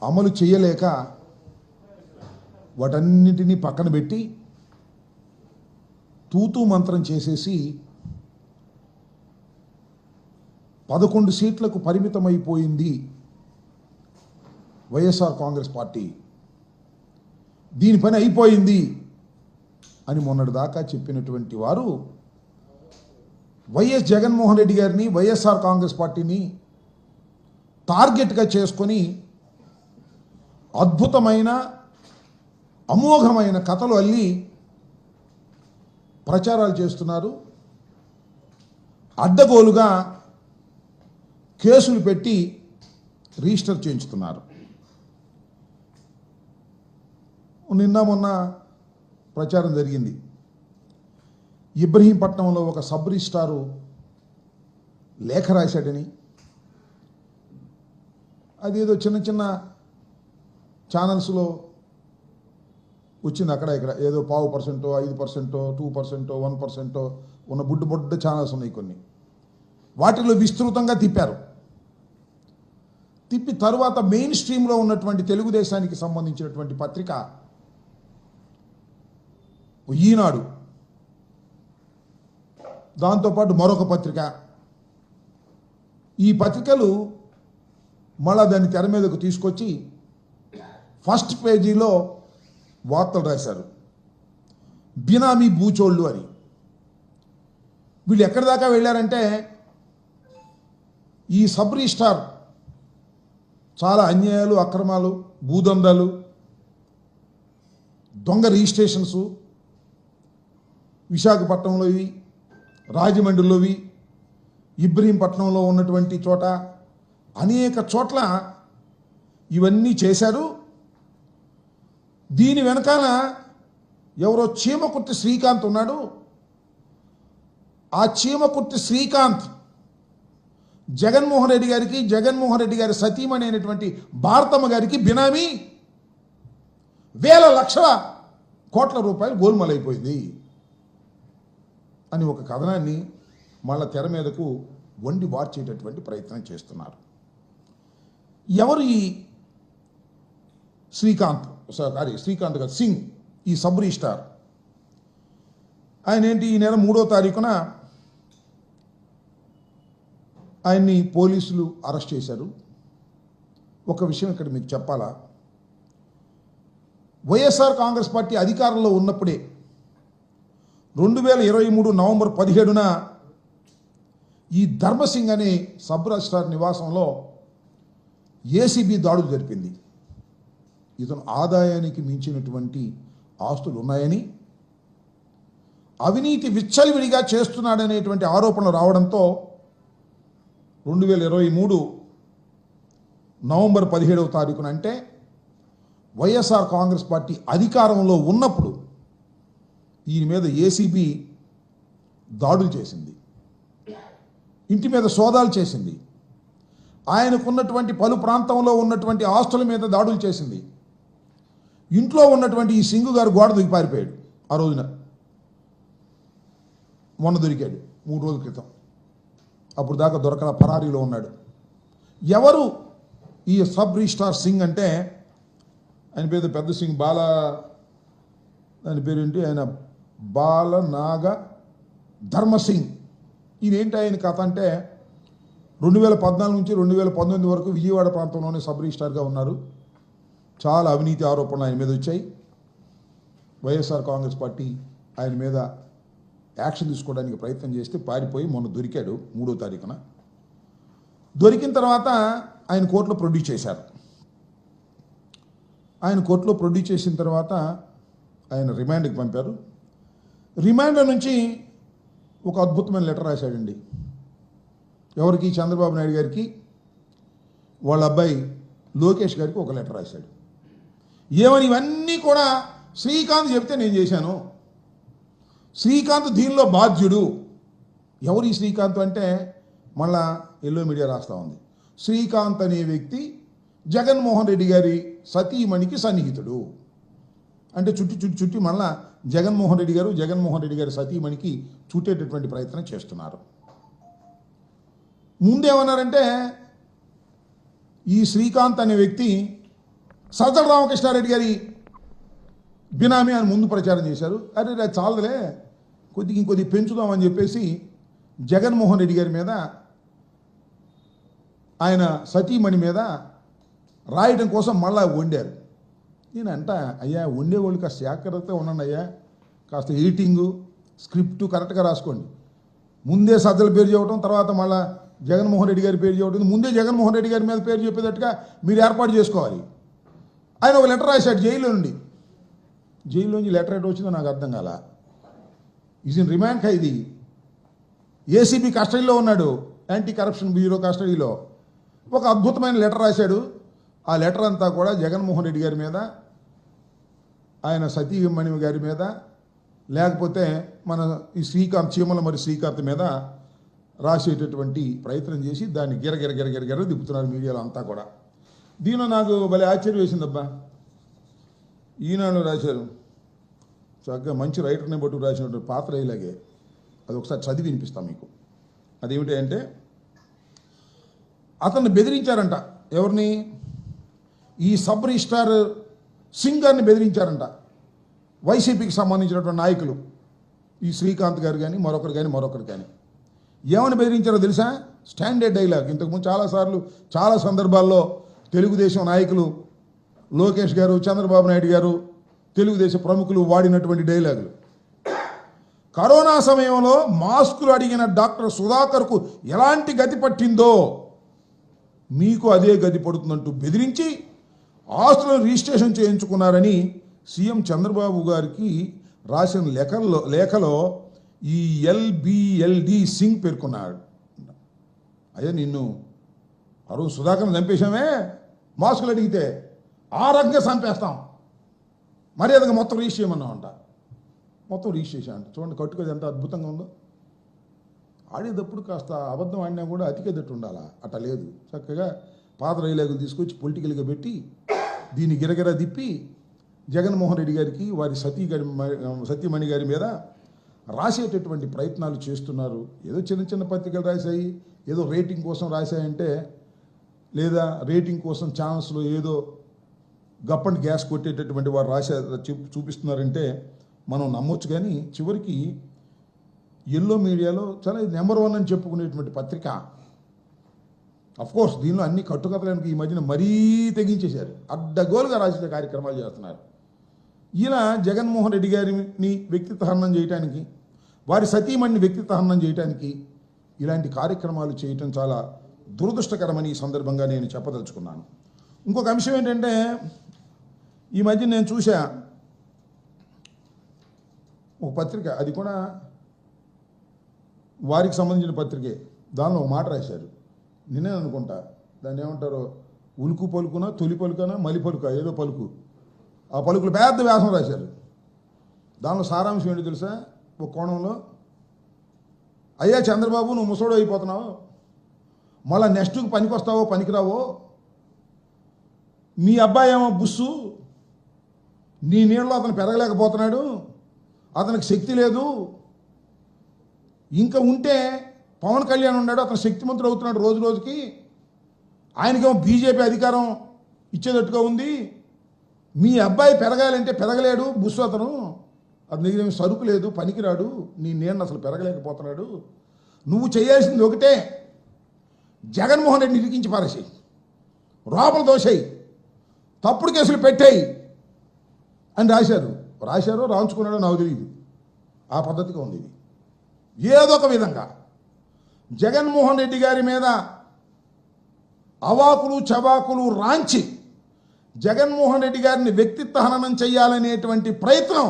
అమలు చేయలేక వాటన్నిటినీ పక్కన పెట్టి తూతూ మంత్రం చేసేసి 11 సీట్లకు పరిమితమైపోయింది వైఎస్ఆర్ కాంగ్రెస్ పార్టీ, దీని పని అయిపోయింది అని మొన్నటిదాకా చెప్పినటువంటి వారు వైఎస్ జగన్మోహన్ రెడ్డి గారిని, వైఎస్ఆర్ కాంగ్రెస్ పార్టీని టార్గెట్గా చేసుకొని అద్భుతమైన అమోఘమైన కథలు అల్లి ప్రచారాలు చేస్తున్నారు. అడ్డగోలుగా కేసులు పెట్టి రిజిస్టర్ చేయించుతున్నారు. నిన్న మొన్న ప్రచారం జరిగింది. ఇబ్రహీంపట్నంలో ఒక సబ్ రిజిస్ట్రారు లేఖ రాశాడని, అదేదో చిన్న చిన్న ఛానల్స్లో వచ్చింది. అక్కడ ఇక్కడ ఏదో 0.5%, 5%, 2%, 1% ఉన్న బుడ్డ ఛానల్స్ ఉన్నాయి కొన్ని. వాటిలో విస్తృతంగా తిప్పారు. తిప్పి తరువాత మెయిన్ స్ట్రీమ్లో ఉన్నటువంటి తెలుగుదేశానికి సంబంధించినటువంటి పత్రిక ఈనాడు, దాంతోపాటు మరొక పత్రిక, ఈ పత్రికలు మళ్ళా దాన్ని తెర మీదకు తీసుకొచ్చి ఫస్ట్ పేజీలో వార్తలు రాశారు. బినామీ బూచోళ్ళు అని. వీళ్ళు ఎక్కడి దాకా వెళ్ళారంటే, ఈ సబ్ రిజిస్ట్రార్ చాలా అన్యాయాలు, అక్రమాలు, భూదందాలు, దొంగ రిజిస్ట్రేషన్స్ విశాఖపట్నంలోవి, రాజమండ్రిలోవి, ఇబ్రహీంపట్నంలో ఉన్నటువంటి చోట అనేక చోట్ల ఇవన్నీ చేశారు. దీని వెనకాల ఎవరో చీమకుర్తి శ్రీకాంత్ ఉన్నాడు. ఆ చీమకుర్తి శ్రీకాంత్ జగన్మోహన్ రెడ్డి గారికి, జగన్మోహన్ రెడ్డి గారి సతీమణి అయినటువంటి భారతమ్మ గారికి బినామీ, వేల లక్షల కోట్ల రూపాయలు గోల్మాలైపోయింది అని ఒక కథనాన్ని మళ్ళా తెర మీదకు వండి వార్చేటటువంటి ప్రయత్నం చేస్తున్నారు. ఎవరు ఈ శ్రీకాంత్? సారీ, శ్రీకాంత్ గారు, సింగ్, ఈ సబ్ రిజిస్ట్రార్. ఆయన ఏంటి, ఈ నెల 3వ తారీఖున ఆయన్ని పోలీసులు అరెస్ట్ చేశారు. ఒక విషయం ఇక్కడ మీకు చెప్పాలా, వైఎస్ఆర్ కాంగ్రెస్ పార్టీ అధికారంలో ఉన్నప్పుడే 2023 నవంబర్ 17న ఈ ధర్మసింగ్ అనే సబ్ రిజిస్ట్రార్ నివాసంలో ఏసీబీ దాడులు జరిపింది. ఇతను ఆదాయానికి మించినటువంటి ఆస్తులు ఉన్నాయని, అవినీతి విచ్చలవిడిగా చేస్తున్నాడనేటువంటి ఆరోపణలు రావడంతో 2023 నవంబర్ 17వ తారీఖున, అంటే వైఎస్ఆర్ కాంగ్రెస్ పార్టీ అధికారంలో ఉన్నప్పుడు ఈయన మీద ఏసీబీ దాడులు చేసింది, ఇంటి మీద సోదాలు చేసింది, ఆయనకున్నటువంటి పలు ప్రాంతంలో ఉన్నటువంటి ఆస్తుల మీద దాడులు చేసింది. ఇంట్లో ఉన్నటువంటి ఈ సింగు గారు గోడ దూకి పారిపోయాడు. ఆ రోజున మొన్న దొరికాడు 3 రోజుల క్రితం. అప్పుడు దాకా దొరకల, పరారీలో ఉన్నాడు. ఎవరు ఈ సబ్ రిజిస్ట్రార్ సింగ్ అంటే, ఆయన పేరు పెద్ద సింగ్, దాని పేరేంటి, ఆయన బాలనాగ ధర్మసింగ్. ఈయనేంటి ఆయన కథ అంటే, 2014 నుంచి 2019 వరకు విజయవాడ ప్రాంతంలోనే సబ్ రిజిస్ట్రార్గా ఉన్నారు. చాలా అవినీతి ఆరోపణలు ఆయన మీద వచ్చాయి. వైఎస్ఆర్ కాంగ్రెస్ పార్టీ ఆయన మీద యాక్షన్ తీసుకోవడానికి ప్రయత్నం చేస్తే పారిపోయి మొన్న దొరికాడు 3వ తారీఖున. దొరికిన తర్వాత ఆయన కోర్టులో ప్రొడ్యూస్ చేశారు. ఆయన కోర్టులో ప్రొడ్యూస్ చేసిన తర్వాత ఆయన రిమాండ్కి పంపారు. రిమాండ్ నుంచి ఒక అద్భుతమైన లెటర్ రాశాడండి. ఎవరికి? చంద్రబాబు నాయుడు గారికి, వాళ్ళ అబ్బాయి లోకేష్ గారికి ఒక లెటర్ రాశాడు. ఏమని? ఇవన్నీ కూడా శ్రీకాంత్ చెప్తే నేను చేశాను, శ్రీకాంత్ దీనిలో బాధ్యుడు. ఎవరు ఈ శ్రీకాంత్ అంటే, మళ్ళా ఎల్లో మీడియా రాస్తూ ఉంది, శ్రీకాంత్ అనే వ్యక్తి జగన్మోహన్ రెడ్డి గారి సతీమణికి సన్నిహితుడు. అంటే చుట్టి మళ్ళా జగన్మోహన్ రెడ్డి గారి సతీమణికి చుట్టేటటువంటి ప్రయత్నం చేస్తున్నారు. ముందేమన్నారంటే, ఈ శ్రీకాంత్ అనే వ్యక్తి సజ్జల రామకృష్ణారెడ్డి గారి బినామీ అని ముందు ప్రచారం చేశారు. అరే అది చాలదులే, ఇంకొద్ది పెంచుదామని చెప్పేసి జగన్మోహన్ రెడ్డి గారి మీద, ఆయన సతీమణి మీద రాయడం కోసం మళ్ళా వండారు. నేనంట, అయ్యా వండేవాళ్ళు కాస్త జాగ్రత్తగా ఉండండి అయ్యా, కాస్త ఎడిటింగు స్క్రిప్టు కరెక్ట్గా రాసుకోండి. ముందే సజ్జల పేరు చెప్పడం, తర్వాత మళ్ళీ జగన్మోహన్ రెడ్డి గారి పేరు చెప్పడం, ముందే జగన్మోహన్ రెడ్డి గారి మీద పేరు చెప్పేటట్టుగా మీరు ఏర్పాటు చేసుకోవాలి. ఆయన ఒక లెటర్ రాశాడు జైల్లో నుండి. జైల్లోంచి లెటర్ ఎటు వచ్చిందో నాకు అర్థం కాల. Is in remand Khaidi, ACB కస్టడీలో ఉన్నాడు, యాంటీ కరప్షన్ బ్యూరో కస్టడీలో. ఒక అద్భుతమైన లెటర్ రాశాడు. ఆ లెటర్ అంతా కూడా జగన్మోహన్ రెడ్డి గారి మీద, ఆయన సతీమణి గారి మీద, లేకపోతే మన ఈ శ్రీకాంత్ చీమల మరి శ్రీకాంత్ మీద రాసేటటువంటి ప్రయత్నం చేసి దాన్ని గిరగిర దిప్పుతున్నారు మీడియాలో అంతా కూడా. దీనిలో నాకు భలే ఆశ్చర్యం వేసిందబ్బా. ఈనాడు రాశారు, చక్కగా మంచి రైటర్ని బట్టి రాసినటువంటి పాత్ర ఇలాగే. అది ఒకసారి చదివి వినిపిస్తాం మీకు. అదేమిటి అంటే, అతన్ని బెదిరించారంట. ఎవరిని? ఈ సబ్ రిజిస్ట్రార్ సింగ్ గారిని బెదిరించారంట. వైసీపీకి సంబంధించినటువంటి నాయకులు, ఈ శ్రీకాంత్ గారు కానీ మరొకరు కానీ ఏమని బెదిరించారో తెలుసా? Standard dialogue. ఇంతకుముందు చాలాసార్లు చాలా సందర్భాల్లో తెలుగుదేశం నాయకులు, లోకేష్ గారు, చంద్రబాబు నాయుడు గారు, తెలుగుదేశం ప్రముఖులు వాడినటువంటి డైలాగులు. కరోనా సమయంలో మాస్కులు అడిగిన డాక్టర్ సుధాకర్కు ఎలాంటి గతి పట్టిందో మీకు అదే గతి పడుతుందంటూ బెదిరించి ఆస్తులను రిజిస్ట్రేషన్ చేయించుకున్నారని సీఎం చంద్రబాబు గారికి రాసిన లేఖలో ఈ ఎల్బిఎల్డి సింగ్ పేర్కొన్నాడు. అయ్యా నిన్ను అరుణ్ సుధాకర్ని చంపేశామే, మాస్కులు అడిగితే ఆ రకంగా చంపేస్తాం, మర్యాదగా మొత్తం రిజిస్టర్ చేయమన్నామంట. మొత్తం రిజిస్టర్ చేశామంట. చూడండి కట్టుకోది ఎంత అద్భుతంగా ఉందో. ఆడేటప్పుడు కాస్త అబద్ధం ఆడినా కూడా అతికేదట్టు ఉండాలా, అట్లా లేదు. చక్కగా పాత రైలాగులు తీసుకొచ్చి పొలిటికల్గా పెట్టి దీన్ని గిరగిర దిప్పి జగన్మోహన్ రెడ్డి గారికి, వారి సతీమణి గారి మీద రాసేటటువంటి ప్రయత్నాలు చేస్తున్నారు. ఏదో చిన్న పత్రికలు రాశాయి, ఏదో రేటింగ్ కోసం రాశాయంటే, లేదా రేటింగ్ కోసం ఛానల్స్లో ఏదో గప్పండి గ్యాస్ కొట్టేటటువంటి వారు చూపిస్తున్నారంటే మనం నమ్మొచ్చు. కానీ చివరికి ఎల్లో మీడియాలో చాలా నెంబర్ 1 అని చెప్పుకునేటువంటి పత్రిక. అఫ్కోర్స్ దీనిలో అన్ని కట్టుకథలకు ఈ మధ్యన మరీ తెగించేశారు, అడ్డగోలుగా రాసే కార్యక్రమాలు చేస్తున్నారు. ఈయన జగన్మోహన్ రెడ్డి గారిని వ్యక్తిత్వ హననం చేయడానికి, వారి సతీమణిని వ్యక్తిత్వ హననం చేయడానికి ఇలాంటి కార్యక్రమాలు చేయటం చాలా దురదృష్టకరమని ఈ సందర్భంగా నేను చెప్పదలుచుకున్నాను. ఇంకొక అంశం ఏంటంటే, ఈ మధ్య నేను చూసా ఒక పత్రిక, అది కూడా వారికి సంబంధించిన పత్రికే, దానిలో ఒక మాట రాశారు. నేనే అనుకుంటా దాన్ని ఏమంటారో, ఉలుకు పలుకునా, తొలి పలుకనా, మలి పలుక, ఏదో పలుకు, ఆ పలుకులు పెద్ద వ్యాసం రాశారు. దానిలో సారాంశం ఏంటో తెలుసా? ఒక కోణంలో, అయ్యా చంద్రబాబు నువ్వు ముసోడు అయిపోతున్నావు, మళ్ళీ నెక్స్ట్కి పనికొస్తావో పనికిరావో, మీ అబ్బాయి ఏమో బుస్సు, నీ నీళ్ళలో అతను పెరగలేకపోతున్నాడు, అతనికి శక్తి లేదు, ఇంకా ఉంటే పవన్ కళ్యాణ్ ఉన్నాడు, అతను శక్తిమంతుడు అవుతున్నాడు రోజు రోజుకి, ఆయనకేమో బీజేపీ అధికారం ఇచ్చేటట్టుగా ఉంది, మీ అబ్బాయి పెరగాలంటే పెరగలేడు బుస్సు, అతనికి సరుకు లేదు, పనికిరాడు, నీ నీళ్ళని అసలు పెరగలేకపోతున్నాడు, నువ్వు చేయాల్సింది ఒకటే, జగన్మోహన్ రెడ్డిని ఇరికించి పారేసేయి, లోపల దోసేయి, తప్పుడు కేసులు పెట్టేయి అని రాశారో రాంచుకున్నాడో నాకు తెలియదు. ఆ పద్ధతిగా ఉంది ఇది. ఏదో ఒక విధంగా జగన్మోహన్ రెడ్డి గారి మీద అవాకులు చవాకులు రాంచి జగన్మోహన్ రెడ్డి గారిని వ్యక్తిత్వ హననం చేయాలనేటువంటి ప్రయత్నం